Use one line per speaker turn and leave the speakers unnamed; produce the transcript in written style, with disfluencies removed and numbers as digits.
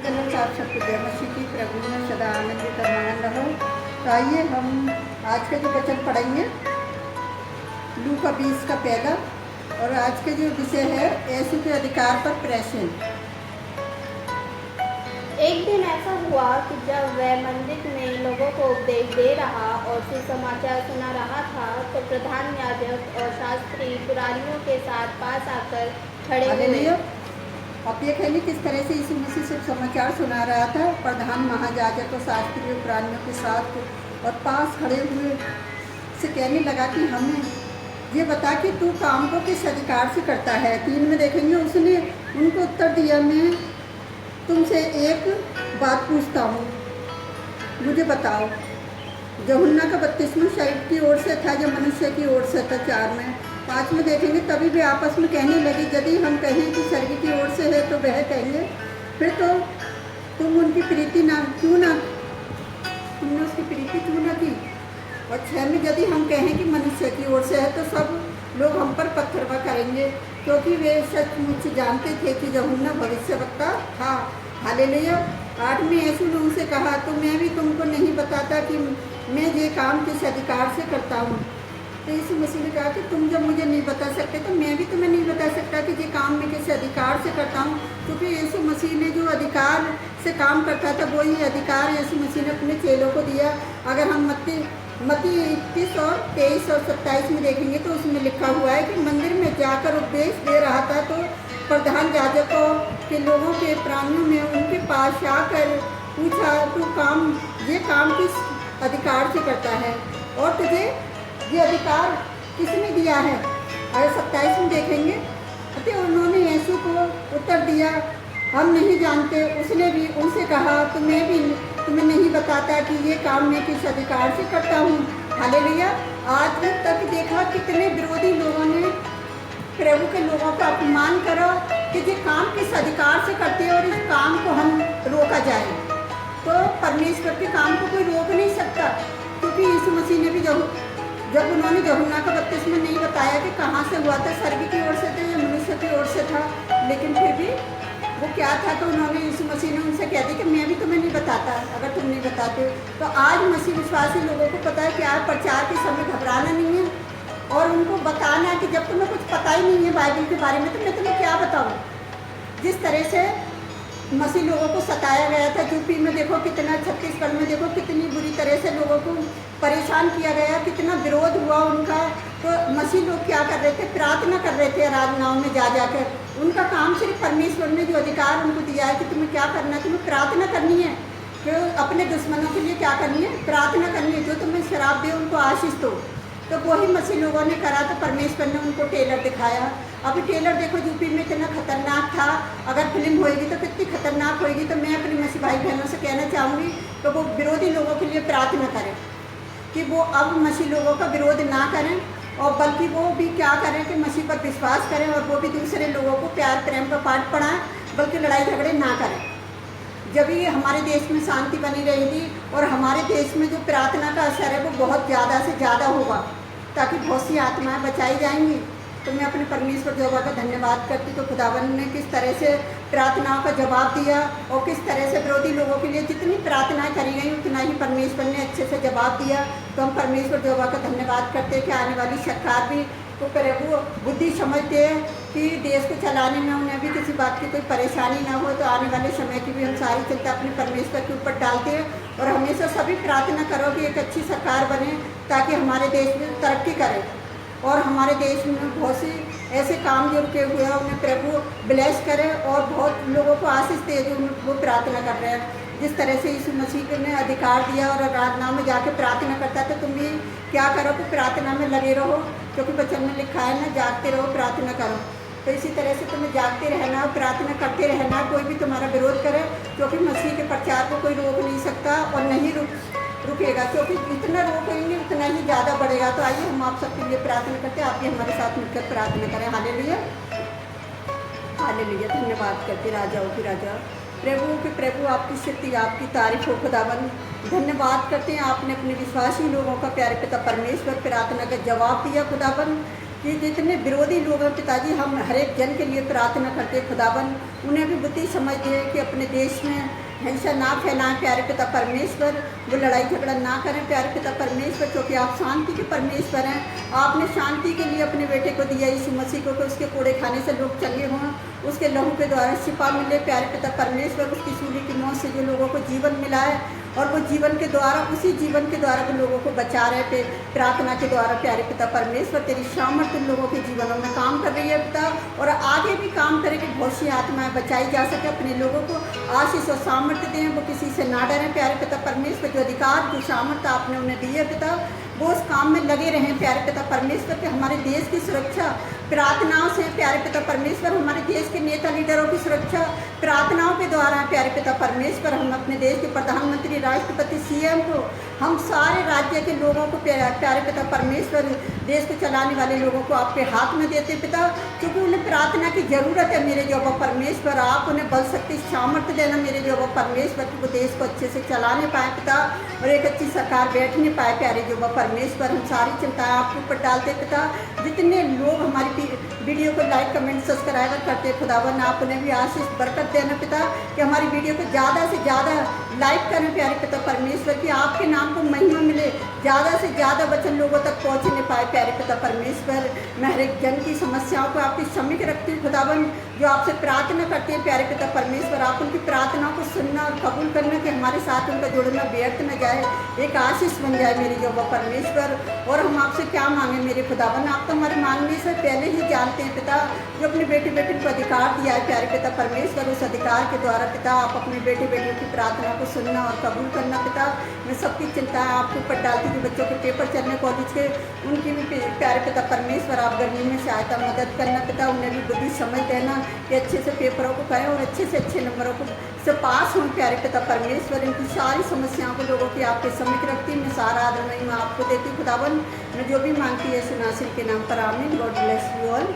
General साहब सबको जय मसीह की, प्रभु में सदा आनंदित और मगन रहो। तो आइए हम आज का जो वचन पढ़ेंगे लूका 20 का पहला, और आज के जो विषय है यीशु के अधिकार पर प्रश्न।
एक दिन ऐसा हुआ कि जब वह मंदिर में लोगों को उपदेश दे रहा और सुसमाचार सुना रहा था, तो प्रधान याजक और शास्त्री पुरानियों के साथ पास आकर खड़े हुए।
अब देखेंगे किस तरह से यीशु मसीह से समाचार सुना रहा था। प्रधान महायाजक और शास्त्री पुरानियों के साथ और पास खड़े हुए से कहने लगा कि हमें ये बता कि तू काम को किस अधिकार से करता है। 3 में देखेंगे उसने उनको उत्तर दिया, मैं तुमसे एक बात पूछता हूँ, मुझे बताओ। यूहन्ना का बपतिस्मा शरीर की ओर से था या मनुष्य की ओर से था। 4 में 5 में देखेंगे तभी वे आपस में कहने लगे, यदि हम कहें कि स्वर्ग की ओर से है तो वह कहेंगे, फिर तो तुम उनकी प्रीति तुमने उसकी प्रीति क्यों ना की। और 6 में यदि हम कहें कि मनुष्य की ओर से है तो सब लोग हम पर पत्थरवा करेंगे, क्योंकि वे सचमुच जानते थे कि यूहन्ना भविष्यवक्ता था। हालेलुया। 8 में यीशु ने उनसे कहा, तो मैं भी तुमको नहीं बताता कि मैं ये काम किस अधिकार से करता हूँ। तो यीशु मसीह ने कहा कि तुम जब मुझे नहीं बता सकते तो मैं भी तुम्हें नहीं बता सकता कि ये काम मैं किस अधिकार से करता हूँ। क्योंकि यीशु मसीह ने जो अधिकार से काम करता था वही अधिकार यीशु मसीह ने अपने चेलों को दिया। अगर हम मत्ती 21 और 23 और 27 में देखेंगे तो उसमें लिखा हुआ है कि मंदिर में जाकर उपदेश दे रहा था, तो प्रधान याजकों के लोगों के प्राणियों में उनके पास आकर पूछा, तू ये काम किस अधिकार से करता है और तुझे ये अधिकार किसने दिया है। अगर 27 में देखेंगे तो उन्होंने यीशु को उत्तर दिया, हम नहीं जानते। उसने भी उनसे कहा, तो मैं भी तुम्हें नहीं बताता कि ये काम मैं किस अधिकार से करता हूँ। हालेलुया। आज तक देखा कितने विरोधी लोगों ने प्रभु के लोगों का अपमान करा कि ये काम किस अधिकार से करते हैं और इस काम को हम रोका जाए। तो परमेश्वर के काम को कोई रोक नहीं सकता, क्योंकि यीशु मसीह ने भी जब उन्होंने यूहन्ना का बपतिस्मा नहीं बताया कि कहाँ से हुआ था, स्वर्ग की ओर से था या मनुष्य की ओर से था, लेकिन फिर भी वो क्या था, तो उन्होंने यीशु मसीह ने उनसे कह दिया कि मैं भी तुम्हें नहीं बताता अगर तुम नहीं बताते। तो आज मसीह विश्वासी लोगों को पता है कि आज प्रचार के समय घबराना नहीं है और उनको बताना है कि जब तुम्हें कुछ पता ही नहीं है बाइबल के बारे में तो मैं तुम्हें क्या बताऊँ। जिस तरह से मसीह लोगों को सताया गया था, यूपी में देखो कितना, छत्तीसगढ़ में देखो कितनी बुरी तरह से लोगों को परेशान किया गया, कितना विरोध हुआ उनका। तो मसीह लोग क्या कर रहे थे, प्रार्थना कर रहे थे आराधनाओं में जा जाकर। उनका काम सिर्फ परमेश्वर ने जो अधिकार उनको दिया है कि तुम्हें क्या करना है, तुम्हें प्रार्थना करनी है। कि अपने दुश्मनों के लिए क्या करनी है, प्रार्थना करनी है। जो तुम्हें शराब दे उनको आशीष दो। तो वही मसीह लोगों ने करा, तो परमेश्वर ने उनको टेलर दिखाया। अभी टेलर देखो यूपी में इतना खतरनाक था, अगर फिल्म होएगी तो कितनी खतरनाक होएगी। तो मैं अपनी मसीह भाई बहनों से कहना चाहूँगी तो वो विरोधी लोगों के लिए प्रार्थना करें कि वो अब मसीह लोगों का विरोध ना करें, और बल्कि वो भी क्या करें कि मसीह पर विश्वास करें, और वो भी दूसरे लोगों को प्यार प्रेम का पाठ पढ़ाएं, बल्कि लड़ाई झगड़े ना करें। जब ही हमारे देश में शांति बनी रहेगी और हमारे देश में जो प्रार्थना का असर है वो बहुत ज़्यादा से ज़्यादा होगा, ताकि बहुत सी आत्माएँ बचाई जाएंगी। तो मैं अपने परमेश्वर यहोवा का धन्यवाद करती। तो खुदावन ने किस तरह से प्रार्थनाओं का जवाब दिया और किस तरह से विरोधी लोगों के लिए जितनी प्रार्थनाएं करी गई उतना ही परमेश्वर ने अच्छे से जवाब दिया। तो हम परमेश्वर यहोवा का धन्यवाद करते हैं कि आने वाली सरकार भी तो प्रभु बुद्धि समझते हैं कि देश को चलाने में उन्हें भी किसी बात की कोई परेशानी ना हो। तो आने वाले समय की भी हम सारी चिंता अपने परमेश्वर के ऊपर डालते हैं और हमेशा सभी प्रार्थना करो कि एक अच्छी सरकार बने, ताकि हमारे देश में तरक्की करे और हमारे देश में बहुत सी ऐसे काम जो रुके हुए हैं उन्हें प्रभु ब्लेस करे और बहुत लोगों को आशीष दे जो वो प्रार्थना कर रहे हैं। जिस तरह से यीशु मसीह ने अधिकार दिया और आराधना में जाके प्रार्थना करता है, तो तुम भी क्या करो कि प्रार्थना में लगे रहो, क्योंकि वचन में लिखा है ना, जागते रहो प्रार्थना करो। तो इसी तरह से तुम्हें जागते रहना, प्रार्थना करते रहना। कोई भी तुम्हारा विरोध करे, क्योंकि मसीह के प्रचार को कोई रोक नहीं सकता और नहीं रुकेगा, क्योंकि जितना रोकेंगे उतना ही ज़्यादा बढ़ेगा। तो आइए हम आप सबके लिए प्रार्थना करते हैं, आप भी हमारे साथ मिलकर प्रार्थना करें। Hallelujah, hallelujah. धन्यवाद करते राजाओं की राजा, प्रभु के प्रभु, आपकी शक्ति, आपकी तारीफ हो खुदावन। धन्यवाद करते हैं, आपने अपने विश्वासी लोगों का प्यारे पिता परमेश्वर प्रार्थना का जवाब दिया खुदावन। कि जितने विरोधी लोग हैं पिताजी, हम हर एक जन के लिए प्रार्थना करते खुदावन उन्हें भी बुद्धि समझ दे कि अपने देश में हिंसा ना फैलाएं प्यारे पिता परमेश्वर, वो लड़ाई झगड़ा ना करें प्यारे पिता परमेश्वर, क्योंकि आप शांति के परमेश्वर हैं। आपने शांति के लिए अपने बेटे को दिया यीशु मसीह को कि उसके कूड़े खाने से लोग चंगे हों, उसके लहू के द्वारा शिफा मिले प्यारे पिता परमेश्वर, उसकी सूली की मौत से जो लोगों को जीवन मिला है और वो जीवन के द्वारा, उसी जीवन के द्वारा वो लोगों को बचा रहे थे प्रार्थना के द्वारा प्यारे पिता परमेश्वर। तेरी सामर्थ उन लोगों के जीवनों में काम कर रही है पिता, और आगे भी काम करे कि बहुत सी आत्माएं बचाई जा सके। अपने लोगों को आशीष और सामर्थ्य दें, वो किसी से ना डरें प्यारे पिता परमेश्वर। जो अधिकार जो सामर्थ्य आपने उन्हें दी है पिता, वो उस काम में लगे रहें प्यारे पिता परमेश्वर, कि हमारे देश की सुरक्षा प्रार्थनाओं से प्यारे पिता परमेश्वर, हमारे देश के नेता लीडरों की सुरक्षा प्रार्थनाओं के द्वारा प्यारे पिता परमेश्वर। हम अपने देश के प्रधानमंत्री, राष्ट्रपति, सीएम को, हम सारे राज्य के लोगों को प्यारे पिता परमेश्वर, देश को चलाने वाले लोगों को आपके हाथ में देते पिता, क्योंकि उन्हें प्रार्थना की ज़रूरत है मेरे जो परमेश्वर। आप उन्हें बल शक्ति सामर्थ्य देना मेरे जो परमेश्वर, कि वो देश को अच्छे से चलाने पाए पिता, और एक अच्छी सरकार बैठने पाए प्यारे जो परमेश्वर। हम सारी चिंताएं आपके ऊपर डालते पिता। जितने लोग हमारी वीडियो को लाइक कमेंट सब्सक्राइब करते खुदावन, आप उन्हें भी आशीष बरकत देना पिता, कि हमारी वीडियो को ज़्यादा से ज़्यादा लाइक करें प्यारे पिता परमेश्वर, कि आपके नाम को महिमा मिले, ज़्यादा से ज़्यादा वचन लोगों तक पहुँचने पाए प्यारे पिता परमेश्वर। मैं हर एक जन की समस्याओं को आपकी समीक रखती हूँ खुदावन, जो आपसे प्रार्थना करती है प्यारे पिता परमेश्वर। आप उनकी प्रार्थनाओं को सुनना और कबूल करना, कि हमारे साथ उनका जुड़ना व्यर्थ न जाए, एक आशीष बन जाए मेरी जो परमेश्वर। और हम आपसे क्या मांगे मेरे खुदावन, आप तो हमारे मांगने से पहले ही जानते हैं पिता, जो अपने बेटे बेटी को अधिकार दिया है प्यारे पिता परमेश्वर। उस अधिकार के द्वारा पिता आप अपने बेटे बेटियों की प्रार्थना को सुनना और कबूल करना पिता। मैं सबकी चिंताएं आपके ऊपर डालती हूँ। बच्चों के पेपर चलने कॉलेज के, उनकी भी प्यारे पिता परमेश्वर आप गर्मी में सहायता मदद करना पिता। उन्हें भी बुद्धि समझ देना कि अच्छे से पेपरों को करें और अच्छे से अच्छे नंबरों को से पास हों प्यारे पिता परमेश्वर। इनकी सारी समस्याओं को लोगों की आपके समीक रखती हूँ। मैं सारा आदर मैं आपको देती हूँ खुदावन। मैं जो भी मांगती है सुनासिर के नाम पर आमीन। God bless you all.